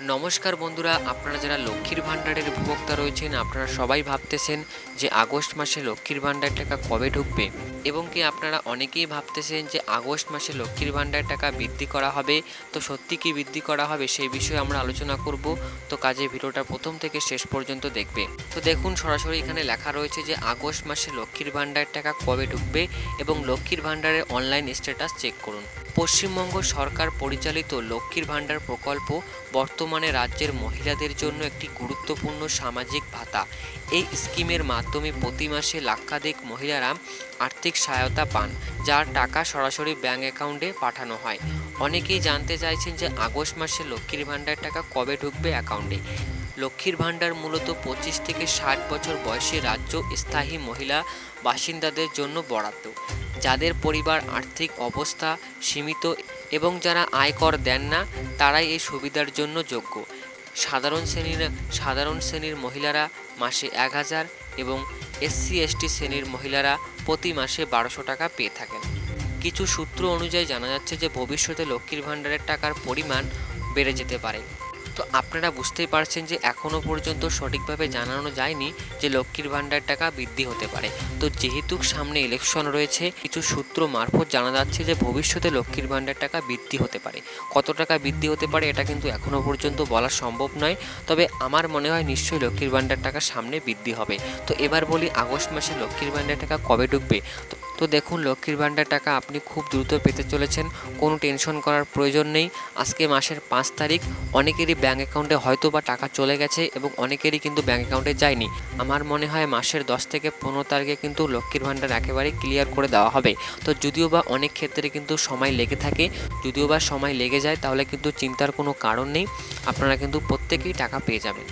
নমস্কার বন্ধুরা, আপনারা যারা লক্ষ্মীর ভাণ্ডারের উপভোক্তা রয়েছেন আপনারা সবাই ভাবতেছেন যে আগস্ট মাসে লক্ষ্মীর ভাণ্ডার টাকা কবে ঢুকবে এবং কি আপনারা অনেকেই ভাবতেছেন যে আগস্ট মাসে লক্ষ্মীর ভাণ্ডার টাকা বৃদ্ধি করা হবে। তো সত্যি কি বৃদ্ধি করা হবে সেই বিষয়ে আমরা আলোচনা করব। তো কাজে ভিডিওটা প্রথম থেকে শেষ পর্যন্ত দেখবে। তো দেখুন, সরাসরি এখানে লেখা রয়েছে যে আগস্ট মাসে লক্ষ্মীর ভাণ্ডার টাকা কবে ঢুকবে এবং লক্ষ্মীর ভাণ্ডারের অনলাইন স্ট্যাটাস চেক করুন। পশ্চিমবঙ্গ সরকার পরিচালিত লক্ষ্মীর ভাণ্ডার প্রকল্প বর্তমানে রাজ্যের মহিলাদের জন্য একটি গুরুত্বপূর্ণ সামাজিক ভাতা। এই স্কিমের মাধ্যমে প্রতি মাসে লক্ষাধিক মহিলারা আর্থিক সহায়তা পান, যার টাকা সরাসরি ব্যাংক অ্যাকাউন্টে পাঠানো হয়। অনেকেই জানতে চাইছেন যে আগস্ট মাসে লক্ষ্মীর ভাণ্ডার টাকা কবে ঢুকবে অ্যাকাউন্টে। লক্ষ্মীর ভাণ্ডার মূলত 25 থেকে 60 বছর বয়সী রাজ্য স্থায়ী মহিলা বাসিন্দাদের জন্য বরাদ্দ, যাদের পরিবার আর্থিক অবস্থা সীমিত এবং যারা আয়কর দেন না তারাই এই সুবিধার জন্য যোগ্য। সাধারণ শ্রেণীর মহিলারা মাসে 1000 এবং SC/ST শ্রেণীর মহিলারা প্রতি মাসে 1200 টাকা পেয়ে থাকেন। কিছু সূত্র অনুযায়ী জানা যাচ্ছে যে ভবিষ্যতে লক্ষ্মীর ভাণ্ডারের টাকার পরিমাণ বেড়ে যেতে পারে। তো আপনারা বুঝতেই পারছেন যে এখনও পর্যন্ত সঠিকভাবে জানানো যায়নি যে লক্ষ্মীর ভাণ্ডার টাকা বৃদ্ধি হতে পারে। তো যেহেতু সামনে ইলেকশন রয়েছে, কিছু সূত্র মারফত জানা যাচ্ছে যে ভবিষ্যতে লক্ষ্মীর ভাণ্ডার টাকা বৃদ্ধি হতে পারে। কত টাকা বৃদ্ধি হতে পারে এটা কিন্তু এখনও পর্যন্ত বলা সম্ভব নয়, তবে আমার মনে হয় নিশ্চয়ই লক্ষ্মীর ভাণ্ডার টাকা সামনে বৃদ্ধি হবে। তো এবার বলি আগস্ট মাসে লক্ষ্মীর ভাণ্ডার টাকা কবে ঢুকবে। তো দেখুন, লক্ষ্মীর ভাণ্ডার টাকা আপনি খুব দ্রুত পেতে চলেছেন, কোনো টেনশন করার প্রয়োজন নেই। আজকে মাসের 5 তারিখ, অনেকেরই ব্যাঙ্ক অ্যাকাউন্টে হয়তো বা টাকা চলে গেছে এবং অনেকেরই কিন্তু ব্যাঙ্ক অ্যাকাউন্টে যায়নি। আমার মনে হয় মাসের 10 থেকে 15 তারিখে কিন্তু লক্ষ্মীর ভাণ্ডার একেবারেই ক্লিয়ার করে দেওয়া হবে। তো যদিও বা অনেক ক্ষেত্রে কিন্তু সময় লেগে থাকে, যদিও বা সময় লেগে যায় তাহলে কিন্তু চিন্তার কোনো কারণ নেই, আপনারা কিন্তু প্রত্যেকেই টাকা পেয়ে যাবেন।